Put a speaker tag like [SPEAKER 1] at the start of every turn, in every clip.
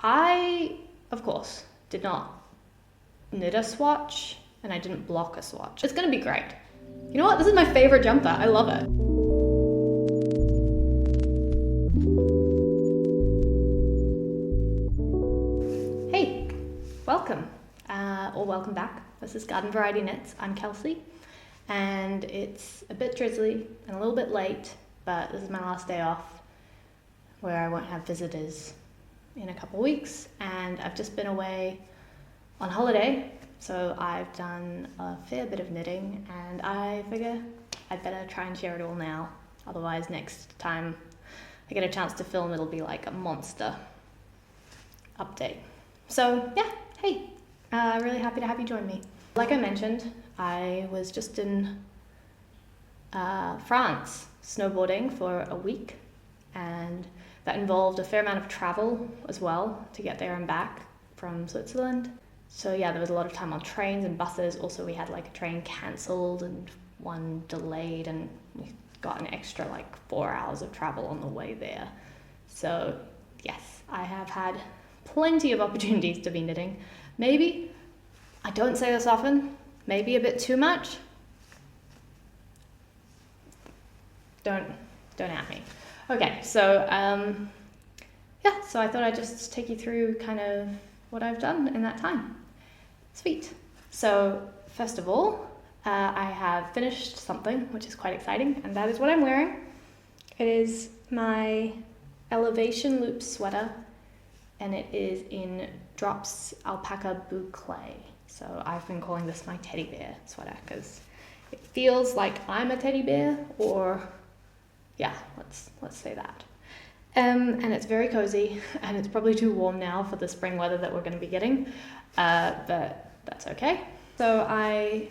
[SPEAKER 1] I, of course, did not knit a swatch and I didn't block a swatch. It's gonna be great. You know what? This is my favorite jumper. I love it. Hey, welcome, or welcome back. This is Garden Variety Knits. I'm Kelsey, and it's a bit drizzly and a little bit late, but this is my last day off where I won't have visitors in a couple weeks, and I've just been away on holiday, so I've done a fair bit of knitting, and I figure I'd better try and share it all now. Otherwise, next time I get a chance to film, it'll be like a monster update. So yeah, hey, really happy to have you join me. Like I mentioned, I was just in France snowboarding for a week, and that involved a fair amount of travel as well to get there and back from Switzerland. So yeah, there was a lot of time on trains and buses. Also, we had like a train cancelled and one delayed, and we got an extra like 4 hours of travel on the way there. So yes, I have had plenty of opportunities to be knitting. Maybe, I don't say this often, maybe a bit too much. Don't at me. Okay, so yeah, so I thought I'd just take you through kind of what I've done in that time. Sweet. So first of all, I have finished something which is quite exciting, and that is what I'm wearing. It is my Elevation Loop sweater, and it is in Drops Alpaca Bouclé. So I've been calling this my teddy bear sweater because it feels like I'm a teddy bear, or yeah, let's say that. And it's very cozy, and it's probably too warm now for the spring weather that we're going to be getting, but that's okay. So I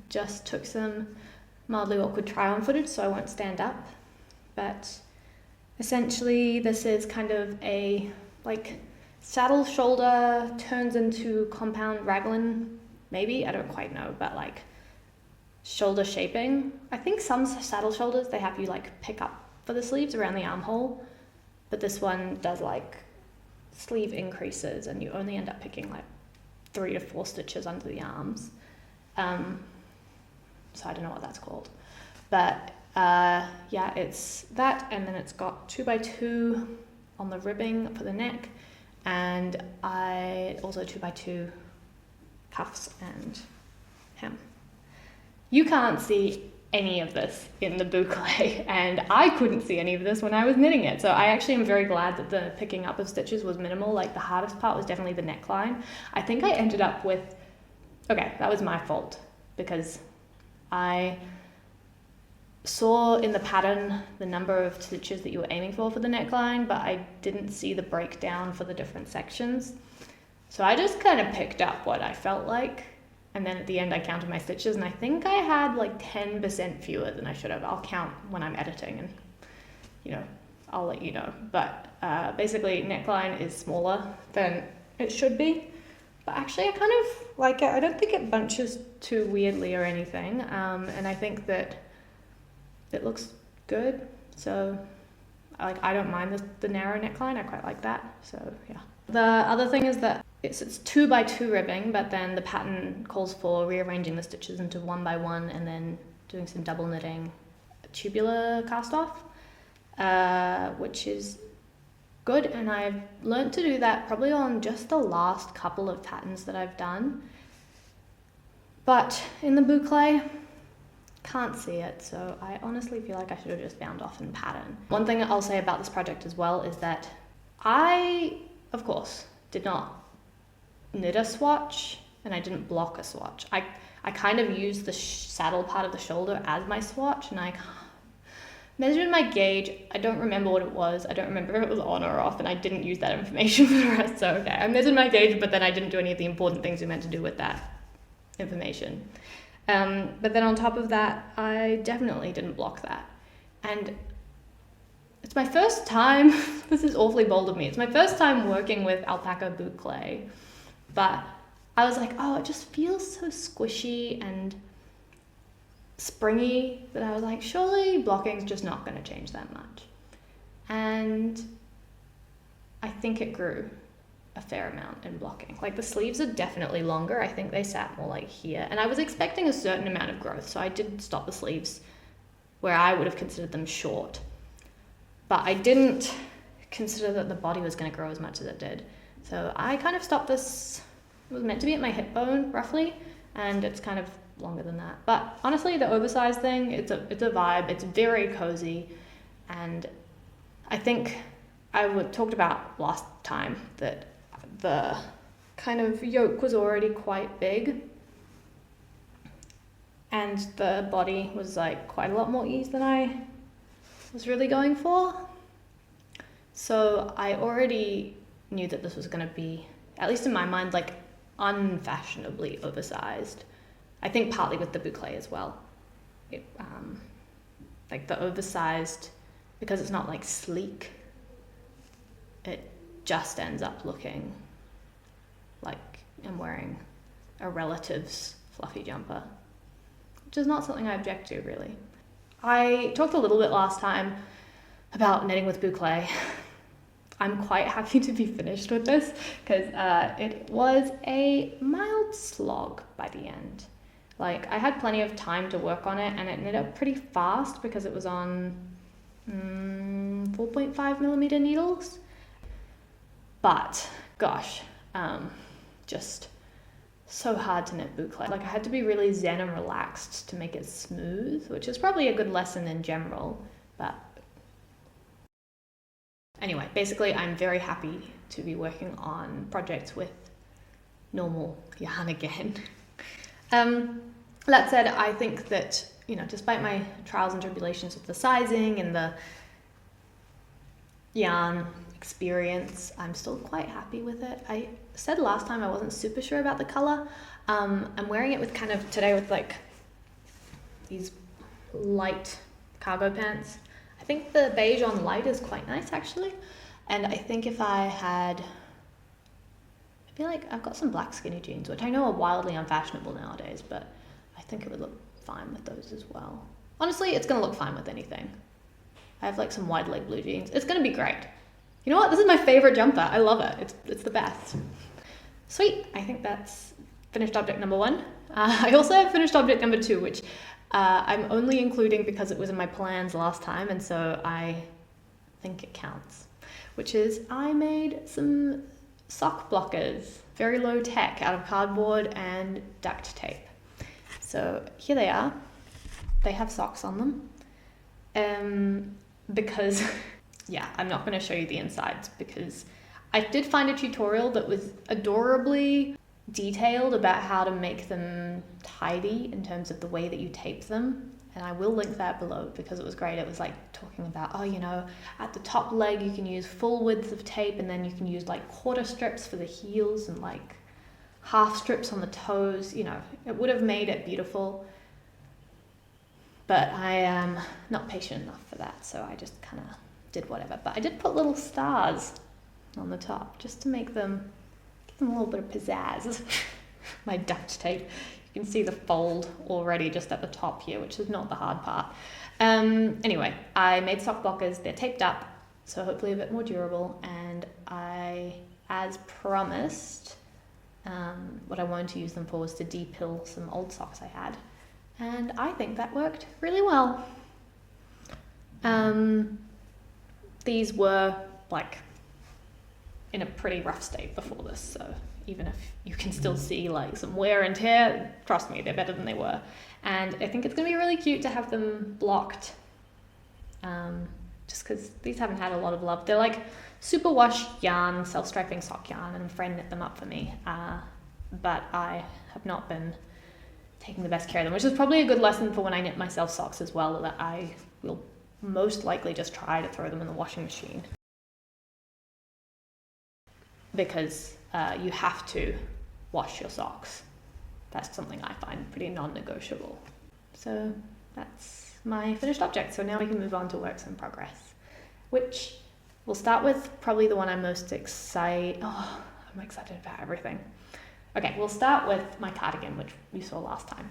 [SPEAKER 1] just took some mildly awkward try-on footage, so I won't stand up, but essentially this is kind of a like saddle shoulder turns into compound raglan, maybe, I don't quite know, but like shoulder shaping. I think some saddle shoulders, they have you like pick up for the sleeves around the armhole, but this one does like sleeve increases, and you only end up picking like 3 to 4 stitches under the arms. So I don't know what that's called, but yeah, it's that, and then it's got 2x2 on the ribbing for the neck, and I also 2x2 cuffs and hem. You can't see any of this in the bouclé, and I couldn't see any of this when I was knitting it. So I actually am very glad that the picking up of stitches was minimal. Like the hardest part was definitely the neckline. I think I ended up with, okay, that was my fault, because I saw in the pattern the number of stitches that you were aiming for the neckline, but I didn't see the breakdown for the different sections. So I just kind of picked up what I felt like, and then at the end I counted my stitches, and I think I had like 10% fewer than I should have. I'll count when I'm editing, and you know, I'll let you know. But basically neckline is smaller than it should be, but actually I kind of like it. I don't think it bunches too weirdly or anything, and I think that it looks good. So I don't mind the narrow neckline. I quite like that. So yeah. The other thing is that it's 2x2 ribbing, but then the pattern calls for rearranging the stitches into 1x1 and then doing some double knitting tubular cast off, which is good. And I've learned to do that probably on just the last couple of patterns that I've done. But in the bouclé, can't see it, so I honestly feel like I should have just bound off in pattern. One thing I'll say about this project as well is that I, of course, did not knit a swatch, and I didn't block a swatch. I kind of used the saddle part of the shoulder as my swatch, and I measured my gauge. I don't remember what it was. I don't remember if it was on or off, and I didn't use that information for the rest, so okay. I measured my gauge, but then I didn't do any of the important things we meant to do with that information. But then on top of that, I definitely didn't block that. And it's my first time, this is awfully bold of me, it's my first time working with Alpaca Bouclé, but I was like, oh, it just feels so squishy and springy that I was like, surely blocking's just not going to change that much. And I think it grew. a fair amount in blocking. Like the sleeves are definitely longer. I think they sat more like here. And I was expecting a certain amount of growth, so I did stop the sleeves where I would have considered them short. But I didn't consider that the body was going to grow as much as it did. So I kind of stopped this, it was meant to be at my hip bone roughly, and it's kind of longer than that. But honestly, the oversized thing, it's a vibe. It's very cozy, and I think talked about last time that the kind of yoke was already quite big, and the body was like quite a lot more ease than I was really going for. So I already knew that this was going to be, at least in my mind, like unfashionably oversized. I think partly with the bouclé as well. Like the oversized, because it's not like sleek, it just ends up looking like I'm wearing a relative's fluffy jumper, which is not something I object to really. I talked a little bit last time about knitting with bouclé. I'm quite happy to be finished with this because it was a mild slog by the end. Like I had plenty of time to work on it, and it knit up pretty fast because it was on 4.5mm needles. But gosh, just so hard to knit bouclé. Like I had to be really zen and relaxed to make it smooth, which is probably a good lesson in general. But anyway, basically I'm very happy to be working on projects with normal yarn again. That said, I think that, you know, despite my trials and tribulations with the sizing and the yarn experience, I'm still quite happy with it. I said last time I wasn't super sure about the color. I'm wearing it with kind of today with like these light cargo pants. I think the beige on light is quite nice actually. And I think if I feel like I've got some black skinny jeans, which I know are wildly unfashionable nowadays, but I think it would look fine with those as well. Honestly, it's gonna look fine with anything. I have like some wide leg blue jeans. It's gonna be great. You know what? This is my favorite jumper. I love it. It's the best. Sweet. I think that's finished object number 1. I also have finished object number 2, which I'm only including because it was in my plans last time, and so I think it counts. Which is I made some sock blockers, very low tech, out of cardboard and duct tape. So here they are. They have socks on them. Because, yeah, I'm not going to show you the insides because I did find a tutorial that was adorably detailed about how to make them tidy in terms of the way that you tape them. And I will link that below because it was great. It was like talking about, oh, you know, at the top leg you can use full width of tape, and then you can use like quarter strips for the heels and like half strips on the toes. You know, it would have made it beautiful. But I am not patient enough for that, so I just kind of did whatever. But I did put little stars on the top just to give them a little bit of pizzazz. My duct tape. You can see the fold already just at the top here, which is not the hard part. Anyway, I made sock blockers. They're taped up, so hopefully a bit more durable. And I, as promised, what I wanted to use them for was to de-pill some old socks I had. And I think that worked really well. These were like in a pretty rough state before this, so even if you can still see like some wear and tear, trust me, they're better than they were. And I think it's gonna be really cute to have them blocked, just because these haven't had a lot of love. They're like superwash yarn, self-striping sock yarn, and a friend knit them up for me, but I have not been taking the best care of them, which is probably a good lesson for when I knit myself socks as well, that I will most likely just try to throw them in the washing machine. Because you have to wash your socks. That's something I find pretty non-negotiable. So that's my finished object. So now we can move on to works in progress, which we'll start with probably the one I'm most excited. Oh, I'm excited about everything. Okay, we'll start with my cardigan, which we saw last time.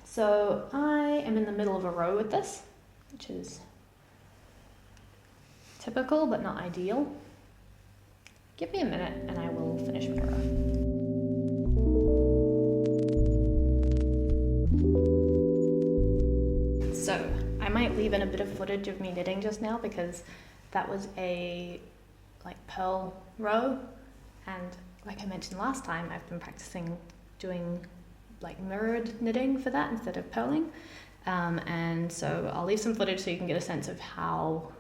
[SPEAKER 1] So I am in the middle of a row with this, which is typical but not ideal. give me a minute and I will finish my row. So I might leave in a bit of footage of me knitting just now because that was a like pearl row, and like I mentioned last time, I've been practicing doing like mirrored knitting for that instead of purling, and so I'll leave some footage so you can get a sense of how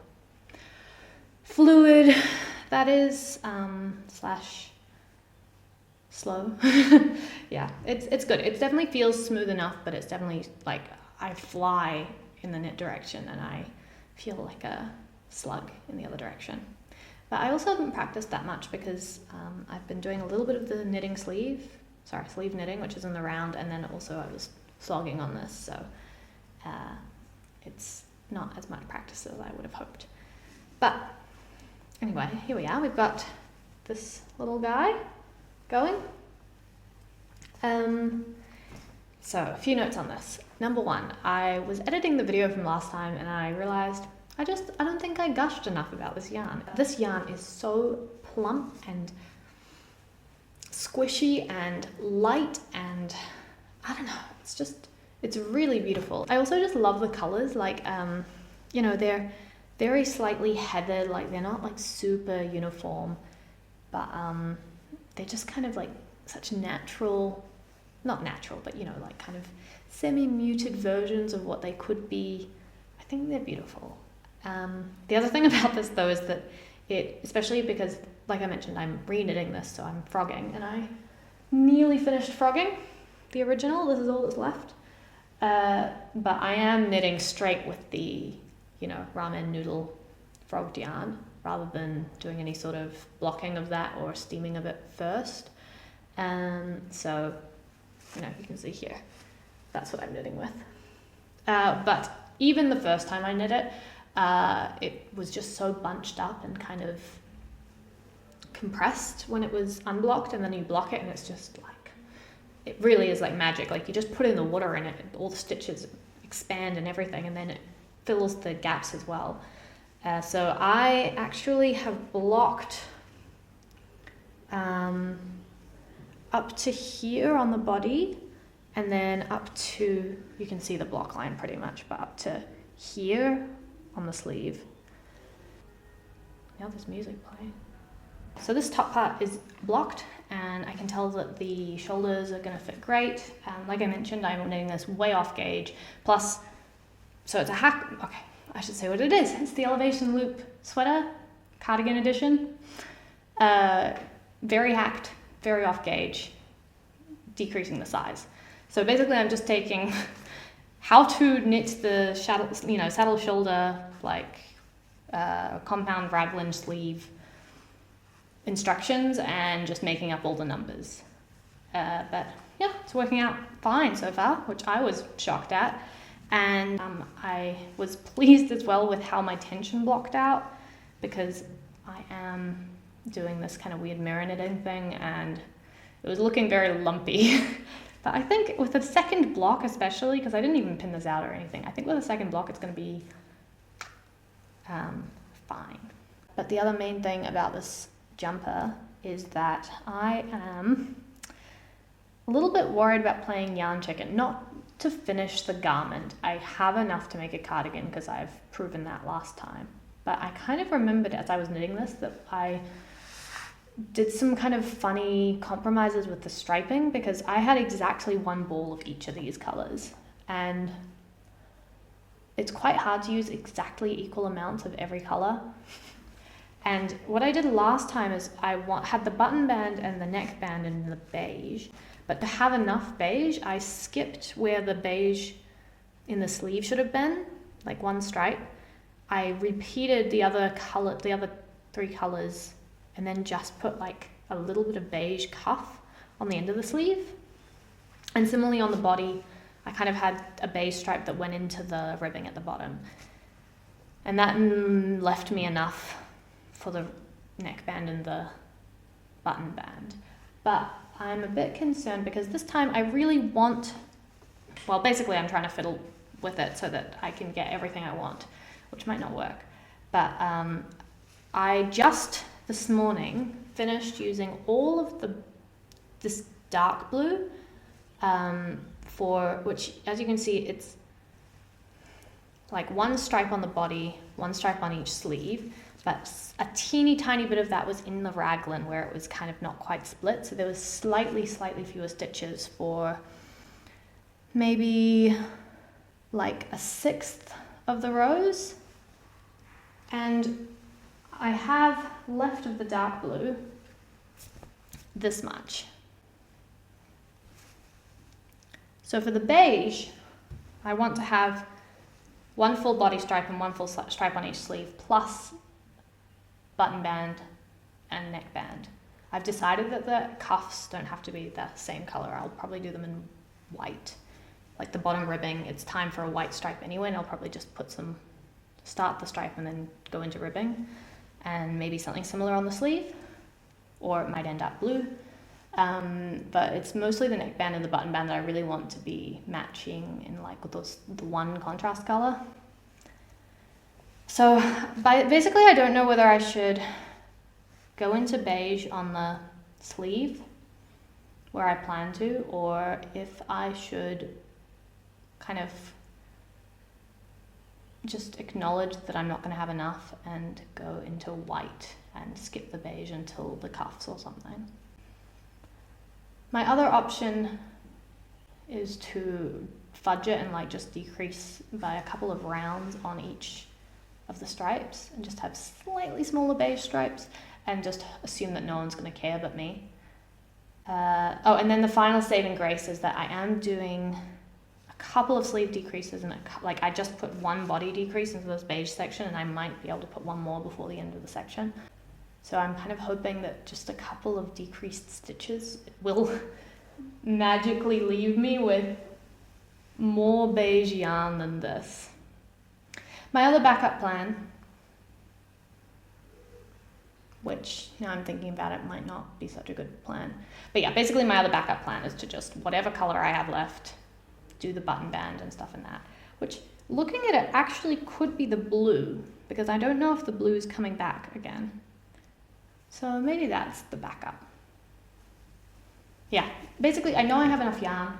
[SPEAKER 1] fluid that is, slash slow. Yeah, it's good. It definitely feels smooth enough, but it's definitely like I fly in the knit direction and I feel like a slug in the other direction. But I also haven't practiced that much because I've been doing a little bit of the knitting sleeve knitting, which is in the round, and then also I was slogging on this, so it's not as much practice as I would have hoped. But anyway, here we are. We've got this little guy going. So a few notes on this. Number one, I was editing the video from last time and I realized I don't think I gushed enough about this yarn. This yarn is so plump and squishy and light, and I don't know, it's really beautiful. I also just love the colors, like, you know, they're very slightly heathered, like they're not like super uniform, but they're just kind of like such natural, not natural, but you know, like kind of semi-muted versions of what they could be. I think they're beautiful. The other thing about this though is that especially because, like I mentioned, I'm re-knitting this, so I'm frogging, and I nearly finished frogging the original. This is all that's left. But I am knitting straight with the, you know, ramen noodle frogged yarn, rather than doing any sort of blocking of that or steaming of it first. So, you know, you can see here, that's what I'm knitting with. But even the first time I knit it, it was just so bunched up and kind of compressed when it was unblocked, and then you block it and it's just like, it really is like magic. Like you just put in the water in it, all the stitches expand and everything, and then it fills the gaps as well. So I actually have blocked up to here on the body, and then up to, you can see the block line pretty much, but up to here on the sleeve. Now there's music playing. So this top part is blocked, and I can tell that the shoulders are gonna fit great. Like I mentioned, I'm knitting this way off gauge, plus, so it's a hack, okay, I should say what it is. It's the elevation loop sweater, cardigan edition. Very hacked, very off gauge, decreasing the size. So basically I'm just taking how to knit the saddle shoulder, like compound raglan sleeve instructions, and just making up all the numbers. But yeah, it's working out fine so far, which I was shocked at. And I was pleased as well with how my tension blocked out, because I am doing this kind of weird mirror knitting thing and it was looking very lumpy. But I think with the second block especially, because I didn't even pin this out or anything, I think with the second block it's going to be fine. But the other main thing about this jumper is that I am a little bit worried about playing yarn chicken. Not to finish the garment. I have enough to make a cardigan because I've proven that last time. But I kind of remembered as I was knitting this that I did some kind of funny compromises with the striping, because I had exactly one ball of each of these colors, and it's quite hard to use exactly equal amounts of every color. And what I did last time is I had the button band and the neck band in the beige, but to have enough beige, I skipped where the beige in the sleeve should have been, like one stripe. I repeated the other three colors, and then just put like a little bit of beige cuff on the end of the sleeve. And similarly on the body, I kind of had a beige stripe that went into the ribbing at the bottom. And that left me enough for the neckband and the button band. But I'm a bit concerned because this time I really want, well, basically I'm trying to fiddle with it so that I can get everything I want, which might not work. But I just this morning finished using all of this dark blue, for which, as you can see, it's like one stripe on the body, one stripe on each sleeve, but a teeny tiny bit of that was in the raglan where it was kind of not quite split. So there was slightly fewer stitches for maybe like a sixth of the rows. And I have left of the dark blue this much. So for the beige, I want to have one full body stripe and one full stripe on each sleeve, plus button band and neck band. I've decided that the cuffs don't have to be the same color. I'll probably do them in white. Like the bottom ribbing, it's time for a white stripe anyway, and I'll probably just start the stripe and then go into ribbing, and maybe something similar on the sleeve, or it might end up blue. But it's mostly the neckband and the button band that I really want to be matching in like the one contrast color. So basically I don't know whether I should go into beige on the sleeve where I plan to, or if I should kind of just acknowledge that I'm not going to have enough and go into white and skip the beige until the cuffs or something. My other option is to fudge it and like just decrease by a couple of rounds on each of the stripes and just have slightly smaller beige stripes and just assume that no one's going to care but me. And then the final saving grace is that I am doing a couple of sleeve decreases and I just put one body decrease into this beige section, and I might be able to put one more before the end of the section. So I'm kind of hoping that just a couple of decreased stitches will magically leave me with more beige yarn than this. My other backup plan, which now I'm thinking about it might not be such a good plan. But yeah, basically my other backup plan is to just, whatever color I have left, do the button band and stuff in that. Which, looking at it, actually could be the blue, because I don't know if the blue is coming back again. So maybe that's the backup. Yeah, basically I know I have enough yarn.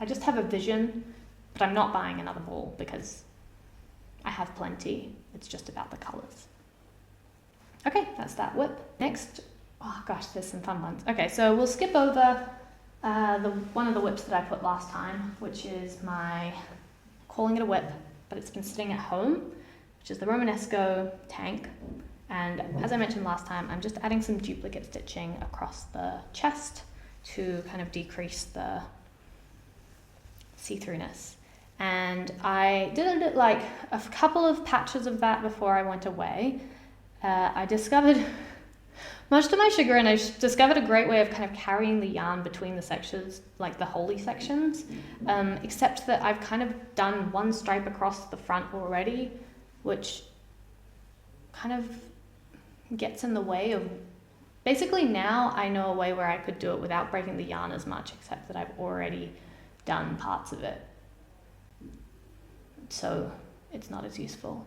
[SPEAKER 1] I just have a vision, but I'm not buying another ball because I have plenty. It's just about the colors. Okay, that's that whip. Next, oh gosh, there's some fun ones. Okay, so we'll skip over one of the whips that I put last time, which is calling it a whip, but it's been sitting at home, which is the Romanesco tank. And as I mentioned last time, I'm just adding some duplicate stitching across the chest to kind of decrease the see-throughness. And I did like a couple of patches of that before I went away. I discovered, much to my chagrin, I discovered a great way of kind of carrying the yarn between the sections, like the holy sections, except that I've kind of done one stripe across the front already, which kind of gets in the way of, basically now I know a way where I could do it without breaking the yarn as much, except that I've already done parts of it. So it's not as useful.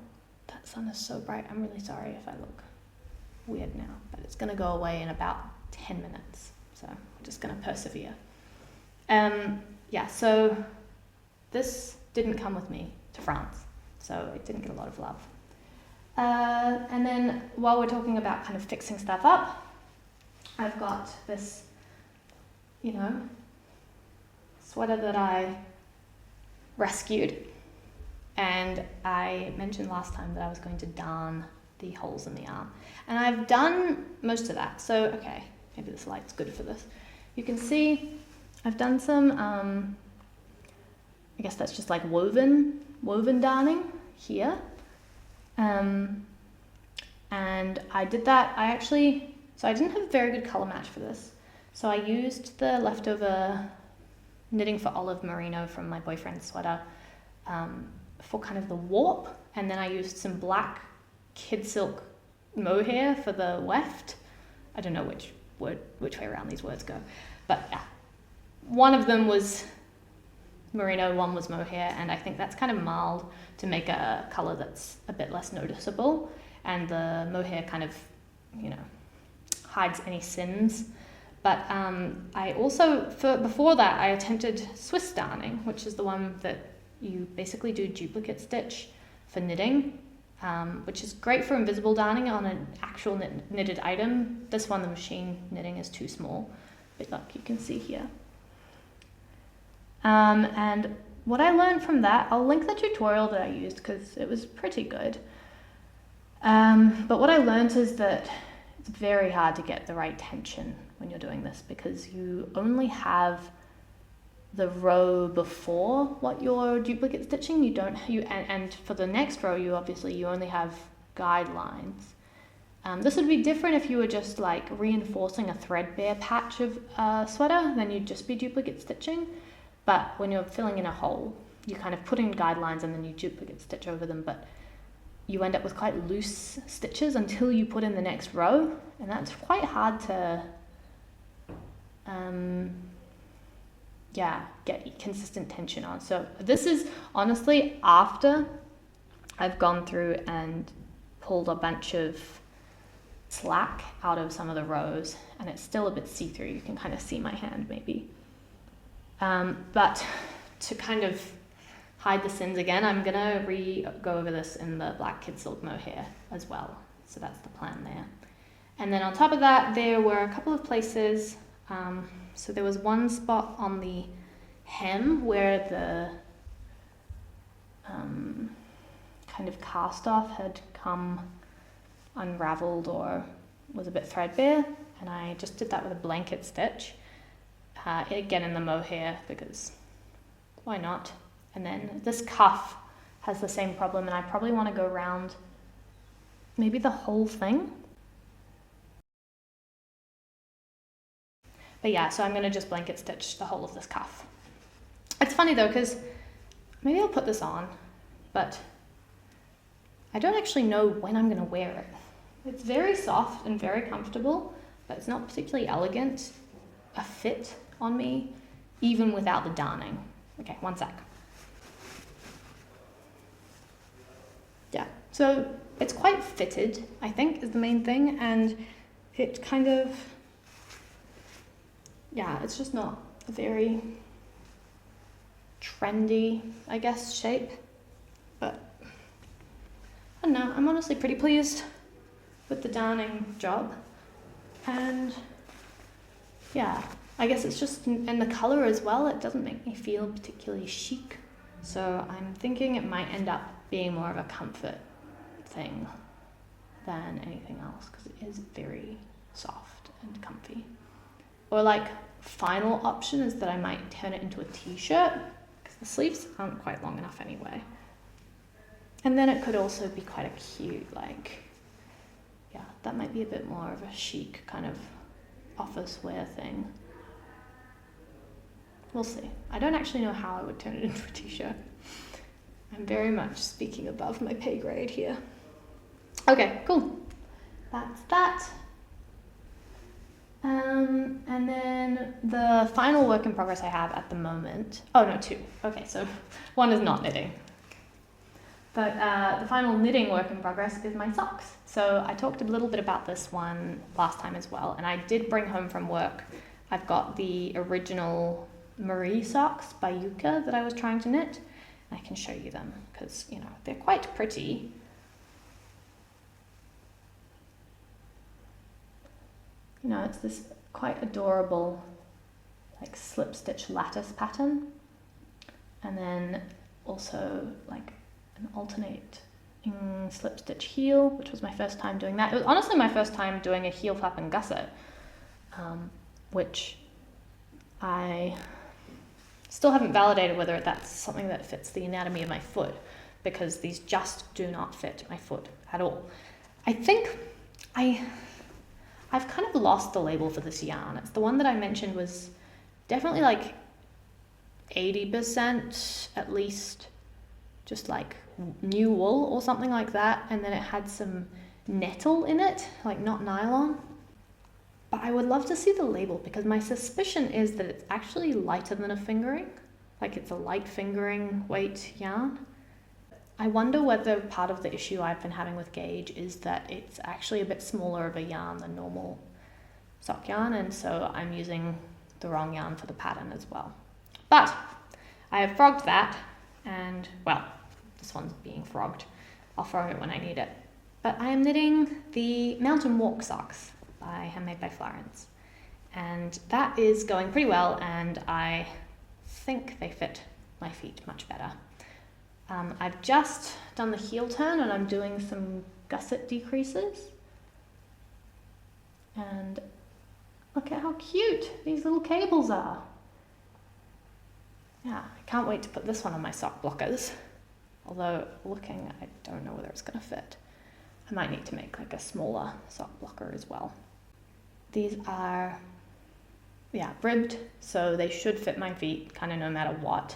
[SPEAKER 1] That sun is so bright. I'm really sorry if I look weird now, but it's going to go away in about 10 minutes. So I'm just going to persevere. Yeah, so this didn't come with me to France, so it didn't get a lot of love. And then while we're talking about kind of fixing stuff up, I've got this, sweater that I rescued. And I mentioned last time that I was going to darn the holes in the arm. And I've done most of that. So, okay, maybe this light's good for this. You can see I've done some, I guess that's just like woven darning here. And I did that, so I didn't have a very good color match for this. So I used the leftover knitting for olive merino from my boyfriend's sweater for kind of the warp, and then I used some black kid silk mohair for the weft. I don't know which way around these words go, but yeah. One of them was merino, one was mohair, and I think that's kind of mild to make a color that's a bit less noticeable, and the mohair kind of, hides any sins. But I also, before that, I attempted Swiss darning, which is the one that you basically do duplicate stitch for knitting, which is great for invisible darning on an actual knitted item. This one, the machine knitting, is too small. But look, you can see here. And what I learned from that, I'll link the tutorial that I used because it was pretty good. But what I learned is that it's very hard to get the right tension when you're doing this because you only have the row before what you're duplicate stitching. And for the next row, you only have guidelines. This would be different if you were just like reinforcing a threadbare patch of sweater, then you'd just be duplicate stitching. But when you're filling in a hole, you kind of put in guidelines and then you duplicate stitch over them, but you end up with quite loose stitches until you put in the next row, and that's quite hard to get consistent tension on. So this is honestly after I've gone through and pulled a bunch of slack out of some of the rows, and it's still a bit see-through. You can kind of see my hand maybe. But to kind of hide the sins again, I'm gonna go over this in the black kid silk mohair as well. So that's the plan there. And then on top of that, there were a couple of places. So there was one spot on the hem where the kind of cast off had come unraveled or was a bit threadbare, and I just did that with a blanket stitch. Again in the mohair because why not? And then this cuff has the same problem, and I probably want to go around maybe the whole thing. But yeah, so I'm going to just blanket stitch the whole of this cuff. It's funny though, because maybe I'll put this on, but I don't actually know when I'm going to wear it. It's very soft and very comfortable, but it's not particularly elegant a fit on me, even without the darning. Okay, one sec. Yeah, so it's quite fitted, I think, is the main thing, and it kind of, yeah, it's just not a very trendy, I guess, shape, but I don't know, I'm honestly pretty pleased with the darning job, and yeah, I guess it's just, and the color as well, it doesn't make me feel particularly chic, so I'm thinking it might end up being more of a comfort thing than anything else, because it is very soft and comfy. Or like, final option is that I might turn it into a t-shirt, because the sleeves aren't quite long enough anyway. And then it could also be quite a cute, like, yeah, that might be a bit more of a chic kind of office wear thing. We'll see. I don't actually know how I would turn it into a t-shirt. I'm very much speaking above my pay grade here. Okay, cool. That's that. And then the final work in progress I have at the moment, oh no, two. Okay, so one is not knitting. But the final knitting work in progress is my socks. So I talked a little bit about this one last time as well, and I did bring home from work, I've got the original Marie socks by Yuka that I was trying to knit. I can show you them because, you know, they're quite pretty. You know, it's this quite adorable like slip stitch lattice pattern, and then also like an alternating slip stitch heel, which was my first time doing that. It was honestly my first time doing a heel flap and gusset, which I still haven't validated whether that's something that fits the anatomy of my foot, because these just do not fit my foot at all. I think I've kind of lost the label for this yarn. It's the one that I mentioned was definitely like 80% at least just like new wool or something like that, and then it had some nettle in it, like not nylon. But I would love to see the label, because my suspicion is that it's actually lighter than a fingering, like it's a light fingering weight yarn. I wonder whether part of the issue I've been having with Gauge is that it's actually a bit smaller of a yarn than normal sock yarn, and so I'm using the wrong yarn for the pattern as well. But I have frogged that, and well, this one's being frogged. I'll frog it when I need it. But I am knitting the Mountain Walk socks handmade by Florence. And that is going pretty well, and I think they fit my feet much better. I've just done the heel turn, and I'm doing some gusset decreases. And look at how cute these little cables are. Yeah, I can't wait to put this one on my sock blockers. Although looking, I don't know whether it's going to fit. I might need to make like a smaller sock blocker as well. These are, yeah, ribbed, so they should fit my feet kind of no matter what.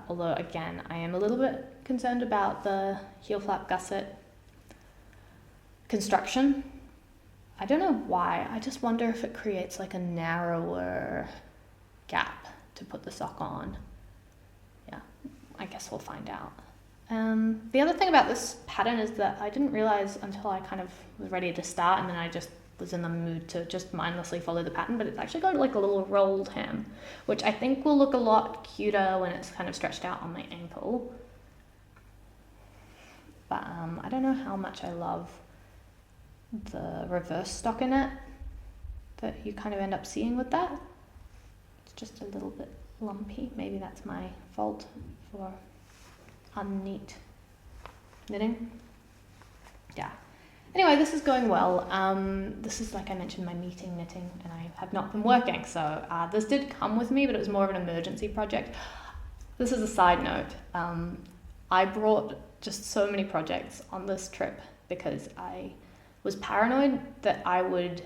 [SPEAKER 1] Although again, I am a little bit concerned about the heel flap gusset construction. I don't know why, I just wonder if it creates like a narrower gap to put the sock on. Yeah, I guess we'll find out. The other thing about this pattern is that I didn't realize until I kind of was ready to start, and then I just was in the mood to just mindlessly follow the pattern, but it's actually got like a little rolled hem, which I think will look a lot cuter when it's kind of stretched out on my ankle. But I don't know how much I love the reverse stockinette that you kind of end up seeing with that. It's just a little bit lumpy. Maybe that's my fault for unneat knitting. Yeah. Anyway, this is going well. This is, like I mentioned, my meeting knitting, and I have not been working. So this did come with me, but it was more of an emergency project. This is a side note. I brought just so many projects on this trip because I was paranoid that I would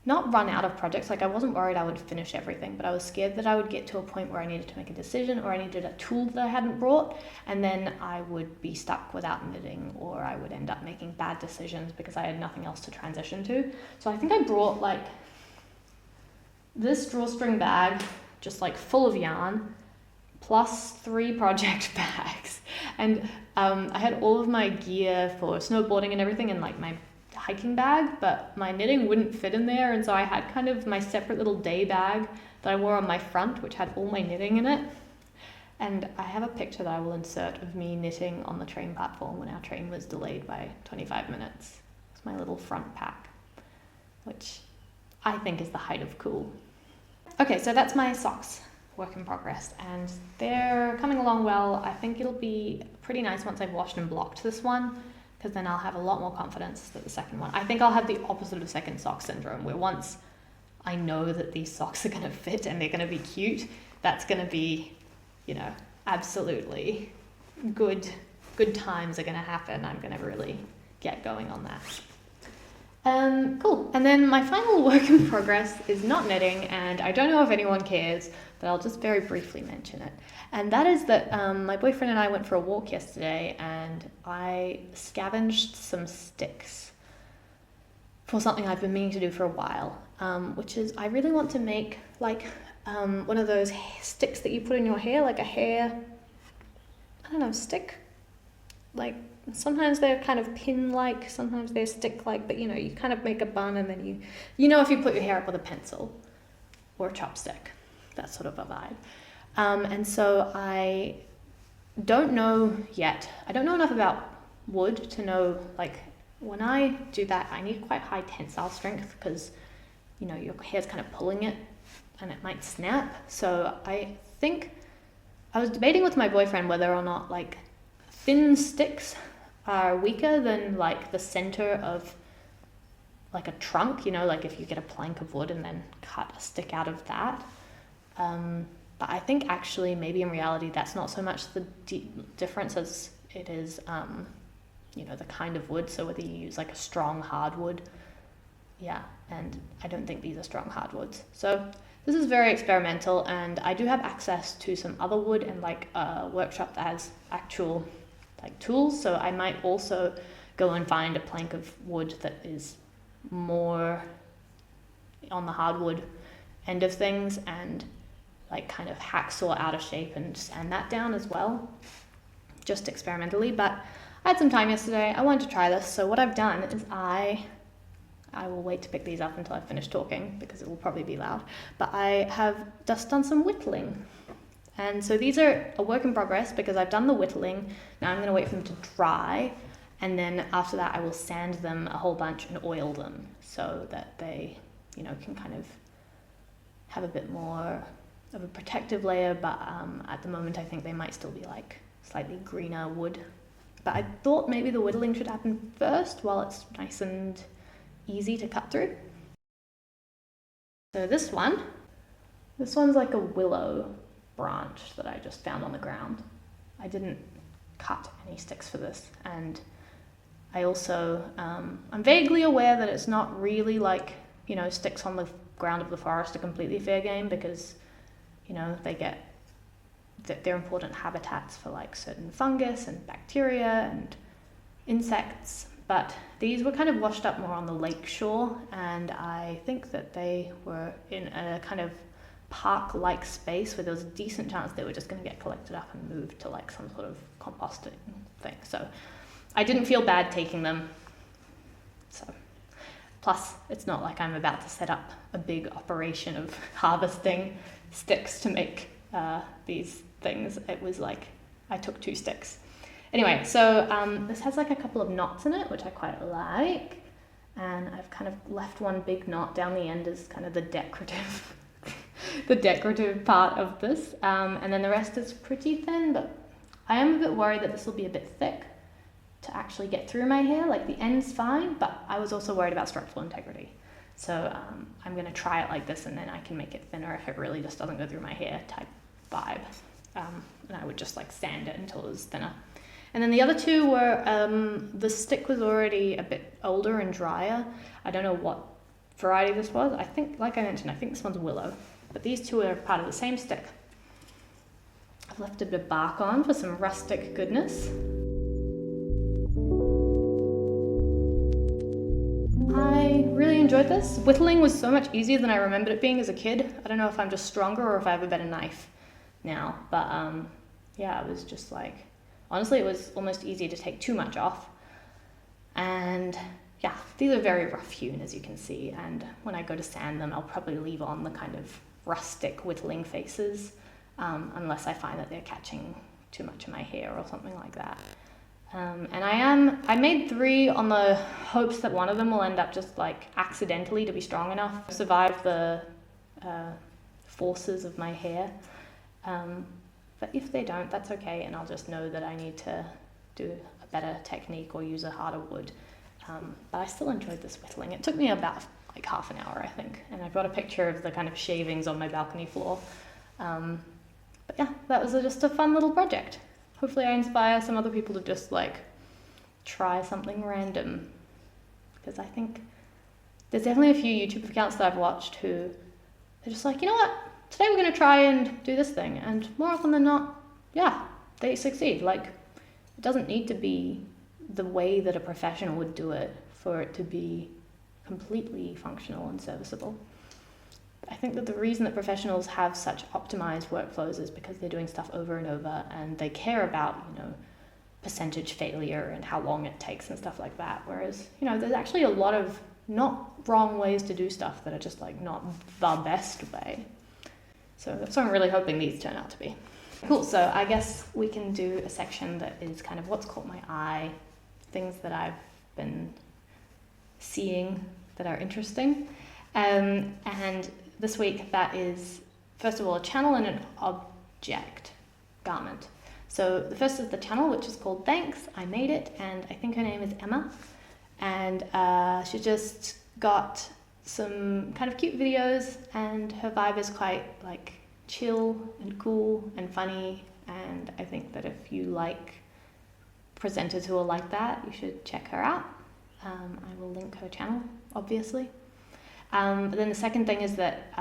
[SPEAKER 1] not run out of projects. Like, I wasn't worried I would finish everything, but I was scared that I would get to a point where I needed to make a decision, or I needed a tool that I hadn't brought, and then I would be stuck without knitting, or I would end up making bad decisions because I had nothing else to transition to. So I think I brought like this drawstring bag, just like full of yarn, plus 3 project bags. And I had all of my gear for snowboarding and everything in like my hiking bag, but my knitting wouldn't fit in there, and so I had kind of my separate little day bag that I wore on my front, which had all my knitting in it. And I have a picture that I will insert of me knitting on the train platform when our train was delayed by 25 minutes. It's my little front pack, which I think is the height of cool. Okay, so that's my socks, work in progress, and they're coming along well. I think it'll be pretty nice once I've washed and blocked this one, because then I'll have a lot more confidence that the second one, I think I'll have the opposite of second sock syndrome, where once I know that these socks are going to fit and they're going to be cute, that's going to be, you know, absolutely good times are going to happen. I'm going to really get going on that. Cool. And then my final work in progress is not knitting, and I don't know if anyone cares, but I'll just very briefly mention it. And that is that my boyfriend and I went for a walk yesterday, and I scavenged some sticks for something I've been meaning to do for a while, which is I really want to make like one of those sticks that you put in your hair, like a hair, I don't know, stick. Like sometimes they're kind of pin-like, sometimes they're stick-like, but you know, you kind of make a bun, and then you know if you put your hair up with a pencil or a chopstick, that sort of a vibe. And so I don't know yet. I don't know enough about wood to know, like, when I do that, I need quite high tensile strength because, you know, your hair's kind of pulling it and it might snap. So I think I was debating with my boyfriend whether or not, like, thin sticks are weaker than, like, the center of, like, a trunk, you know, like if you get a plank of wood and then cut a stick out of that. But I think actually maybe in reality that's not so much the difference as it is, you know, the kind of wood. So whether you use like a strong hardwood, yeah, and I don't think these are strong hardwoods. So this is very experimental, and I do have access to some other wood and like a workshop that has actual like tools. So I might also go and find a plank of wood that is more on the hardwood end of things and like kind of hacksaw out of shape and sand that down as well, just experimentally. But I had some time yesterday, I wanted to try this, so what I've done is I I will wait to pick these up until I finish talking because it will probably be loud. But I have just done some whittling. And so these are a work in progress because I've done the whittling. Now I'm going to wait for them to dry. And then after that, I will sand them a whole bunch and oil them so that they, you know, can kind of have a bit more of a protective layer. But at the moment, I think they might still be like slightly greener wood. But I thought maybe the whittling should happen first while it's nice and easy to cut through. So this one's like a willow branch that I just found on the ground. I didn't cut any sticks for this, and I also, I'm vaguely aware that it's not really like, you know, sticks on the ground of the forest are completely fair game because, you know, they're important habitats for like certain fungus and bacteria and insects, but these were kind of washed up more on the lake shore, and I think that they were in a kind of park-like space where there was a decent chance they were just going to get collected up and moved to like some sort of composting thing. So I didn't feel bad taking them. So plus it's not like I'm about to set up a big operation of harvesting sticks to make these things. It was like I took 2 sticks. Anyway, so this has like a couple of knots in it, which I quite like, and I've kind of left one big knot down the end as kind of the decorative the decorative part of this, and then the rest is pretty thin, but I am a bit worried that this will be a bit thick to actually get through my hair. Like the end's fine, but I was also worried about structural integrity. So I'm going to try it like this, and then I can make it thinner if it really just doesn't go through my hair type vibe. And I would just like sand it until it was thinner. And then the other 2 were, the stick was already a bit older and drier. I don't know what variety this was. I think, like I mentioned, I think this one's willow, but these 2 are part of the same stick. I've left a bit of bark on for some rustic goodness. I really enjoyed this. Whittling was so much easier than I remembered it being as a kid. I don't know if I'm just stronger or if I have a better knife now, but yeah, it was just like, honestly, it was almost easy to take too much off. And yeah, these are very rough hewn, as you can see, and when I go to sand them, I'll probably leave on the kind of rustic whittling faces, unless I find that they're catching too much of my hair or something like that. And I made 3 on the hopes that one of them will end up just like accidentally to be strong enough to survive the forces of my hair. But if they don't, that's okay, and I'll just know that I need to do a better technique or use a harder wood. But I still enjoyed this whittling. It took me about like half an hour, I think, and I brought a picture of the kind of shavings on my balcony floor. But yeah, that was just a fun little project. Hopefully I inspire some other people to just like try something random, because I think there's definitely a few YouTube accounts that I've watched who they're just like, you know what, today we're going to try and do this thing, and more often than not, yeah, they succeed. Like, it doesn't need to be the way that a professional would do it for it to be completely functional and serviceable. I think that the reason that professionals have such optimized workflows is because they're doing stuff over and over, and they care about, you know, percentage failure and how long it takes and stuff like that. Whereas, you know, there's actually a lot of not wrong ways to do stuff that are just like not the best way. So that's what I'm really hoping these turn out to be. Cool, so I guess we can do a section that is kind of what's caught my eye, things that I've been seeing that are interesting. And this week that is, first of all, a channel and an object garment. So the first is the channel, which is called Thanks, I Made It, and I think her name is Emma. And she just got some kind of cute videos, and her vibe is quite like chill and cool and funny, and I think that if you like presenters who are like that, you should check her out. I will link her channel, obviously. But then the second thing is that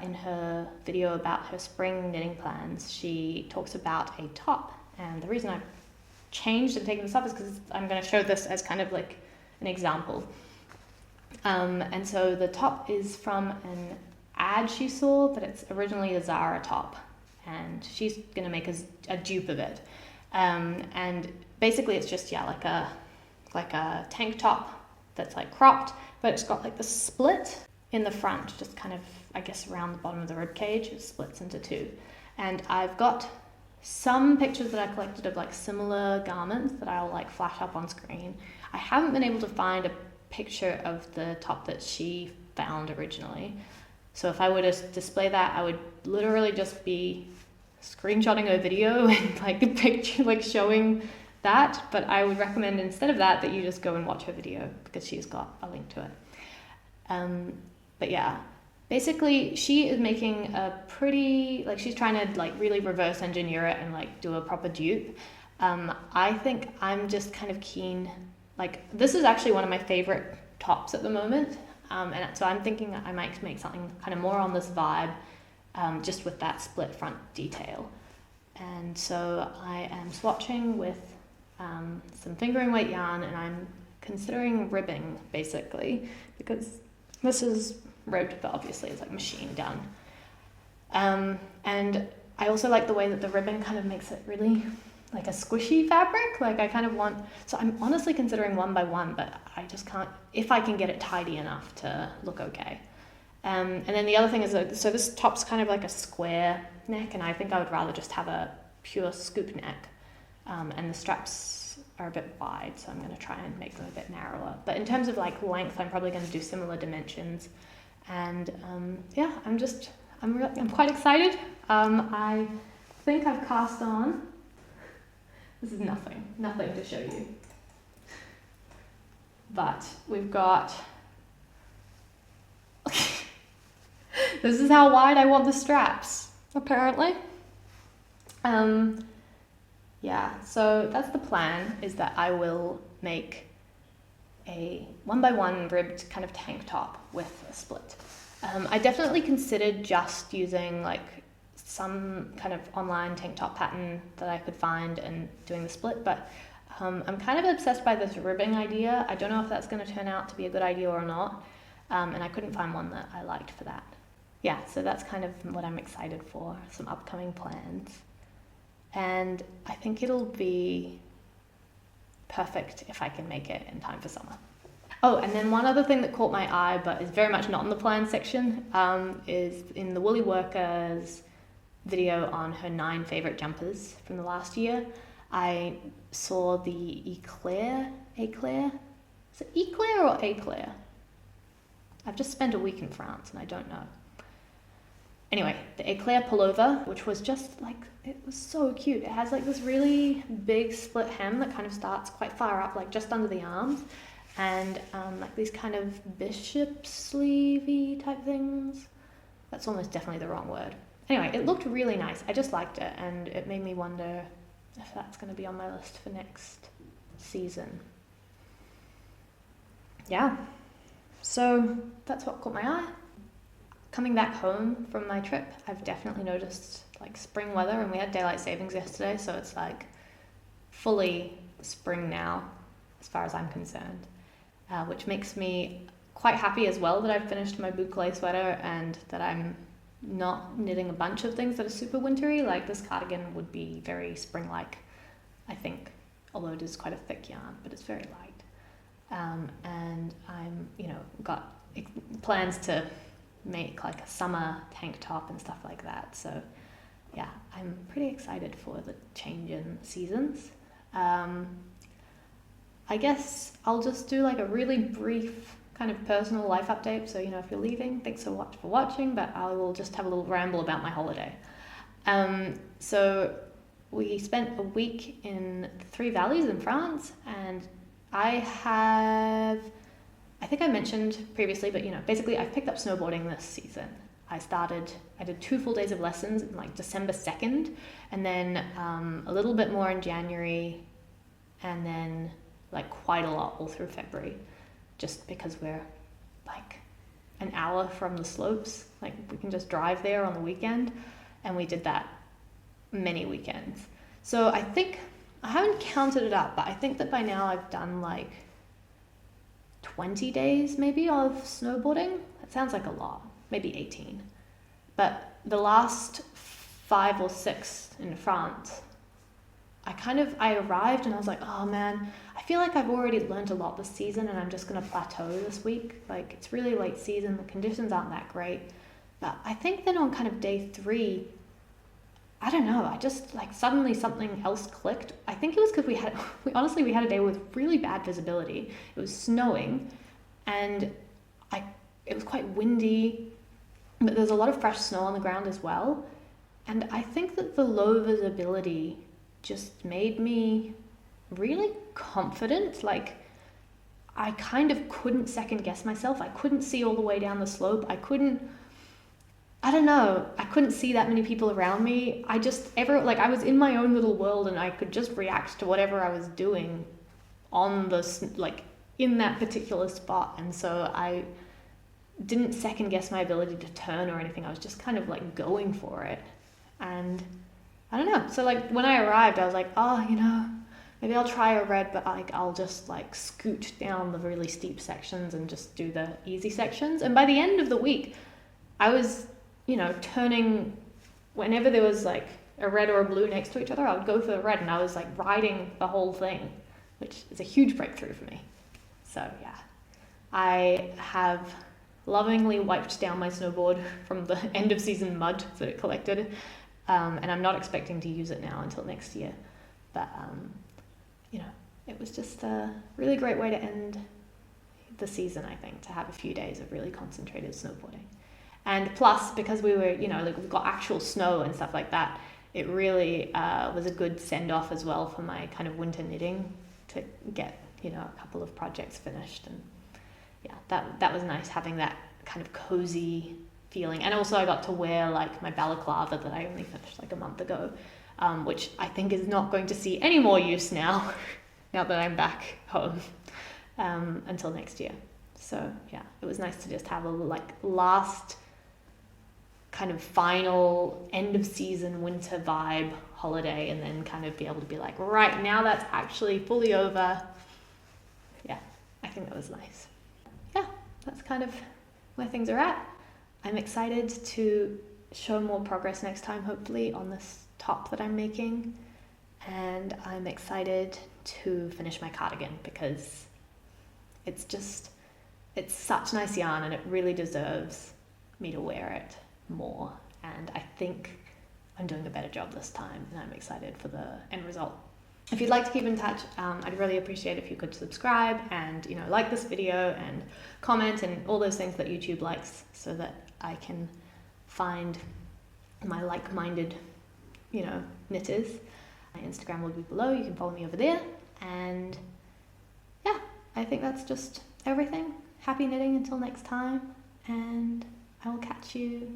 [SPEAKER 1] in her video about her spring knitting plans, she talks about a top, and the reason I've changed and taken this up is because I'm going to show this as kind of like an example. And so the top is from an ad she saw, but it's originally a Zara top, and she's going to make a dupe of it. And basically it's just, yeah, like a tank top that's like cropped, but it's got like the split in the front, just kind of, I guess, around the bottom of the rib cage. It splits into two. And I've got some pictures that I collected of like similar garments that I'll like flash up on screen. I haven't been able to find a picture of the top that she found originally. So if I were to display that, I would literally just be screenshotting a video and like a picture, like showing that. But I would recommend instead of that you just go and watch her video, because she's got a link to it. But yeah, basically she is making a pretty, like she's trying to like really reverse engineer it and like do a proper dupe. I think I'm just kind of keen, like this is actually one of my favorite tops at the moment. And so I'm thinking I might make something kind of more on this vibe, just with that split front detail. And so I am swatching with some fingering weight yarn, and I'm considering ribbing basically, because this is ribbed, but obviously it's like machine done. And I also like the way that the ribbing kind of makes it really like a squishy fabric. Like I kind of want, so I'm honestly considering 1 by 1, but I just can't, if I can get it tidy enough to look okay. And then the other thing is that, so this top's kind of like a square neck, and I think I would rather just have a pure scoop neck. And the straps are a bit wide, so I'm going to try and make them a bit narrower. But in terms of like length, I'm probably going to do similar dimensions. And yeah, I'm quite excited. I think I've cast on. This is nothing to show you. But we've got, this is how wide I want the straps, apparently. Yeah, so that's the plan, is that I will make a 1 by 1 ribbed kind of tank top with a split. I definitely considered just using like some kind of online tank top pattern that I could find and doing the split, but I'm kind of obsessed by this ribbing idea. I don't know if that's going to turn out to be a good idea or not, and I couldn't find one that I liked for that. Yeah, so that's kind of what I'm excited for, some upcoming plans. And I think it'll be perfect if I can make it in time for summer. Oh, and then one other thing that caught my eye, but is very much not in the plan section, is in the Woolly Workers video on her 9 favorite jumpers from the last year. I saw the Eclair? Is it Eclair or Eclair? I've just spent a week in France and I don't know. Anyway, the Eclair pullover, which was just like, it was so cute. It has like this really big split hem that kind of starts quite far up, like just under the arms, and like these kind of bishop sleevey type things. That's almost definitely the wrong word. Anyway, it looked really nice. I just liked it, and it made me wonder if that's going to be on my list for next season. Yeah, so that's what caught my eye. Coming back home from my trip, I've definitely noticed like spring weather, and we had daylight savings yesterday, so it's like fully spring now as far as I'm concerned, which makes me quite happy as well that I've finished my Bouclé sweater and that I'm not knitting a bunch of things that are super wintry. Like this cardigan would be very spring-like, I think, although it is quite a thick yarn, but it's very light. And I'm, got plans to make like a summer tank top and stuff like that. So yeah, I'm pretty excited for the change in seasons. I guess I'll just do like a really brief kind of personal life update. So, if you're leaving, thanks so much for watching, but I will just have a little ramble about my holiday. So we spent a week in the Three Valleys in France, and I think I mentioned previously, but basically I've picked up snowboarding this season. I did 2 full days of lessons in like December 2nd, and then a little bit more in January, and then like quite a lot all through February, just because we're like an hour from the slopes. Like we can just drive there on the weekend, and we did that many weekends. So I think, I haven't counted it up, but I think that by now I've done like 20 days maybe of snowboarding. That sounds like a lot, maybe 18. But the last 5 or 6 in France, I arrived and I was like, oh man, I feel like I've already learned a lot this season, and I'm just going to plateau this week. Like, it's really late season, the conditions aren't that great, but I think then on kind of day 3, I don't know, I just like suddenly something else clicked. I think it was because we had a day with really bad visibility. It was snowing, and it was quite windy, but there's a lot of fresh snow on the ground as well. And I think that the low visibility just made me really confident. Like, I kind of couldn't second guess myself. I couldn't see all the way down the slope. I couldn't see that many people around me. I was in my own little world, and I could just react to whatever I was doing in that particular spot. And so I didn't second guess my ability to turn or anything. I was just kind of like going for it. And I don't know. So like when I arrived, I was like, maybe I'll try a red, but I'll just like scoot down the really steep sections and just do the easy sections. And by the end of the week, I was, turning whenever there was like a red or a blue next to each other, I would go for the red, and I was like riding the whole thing, which is a huge breakthrough for me. So yeah, I have lovingly wiped down my snowboard from the end of season mud that it collected, and I'm not expecting to use it now until next year. But it was just a really great way to end the season, I think, to have a few days of really concentrated snowboarding. And plus, because we were, we've got actual snow and stuff like that, it really was a good send-off as well for my kind of winter knitting to get, a couple of projects finished. And yeah, that was nice, having that kind of cozy feeling. And also I got to wear like my balaclava that I only finished like a month ago, which I think is not going to see any more use now that I'm back home, until next year. So yeah, it was nice to just have a last kind of final end of season winter vibe holiday, and then kind of be able to be like, right, now that's actually fully over. Yeah, I think that was nice. Yeah, that's kind of where things are at. I'm excited to show more progress next time, hopefully, on this top that I'm making. And I'm excited to finish my cardigan, because it's such nice yarn, and it really deserves me to wear it more. And I think I'm doing a better job this time, and I'm excited for the end result. If you'd like to keep in touch, I'd really appreciate if you could subscribe and, like this video and comment and all those things that YouTube likes, so that I can find my like-minded, knitters. My Instagram will be below. You can follow me over there. And yeah, I think that's just everything. Happy knitting until next time, and I will catch you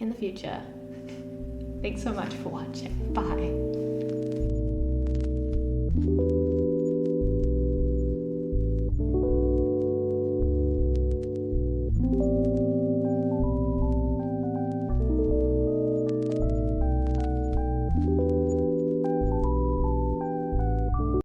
[SPEAKER 1] in the future. Thanks so much for watching. Bye.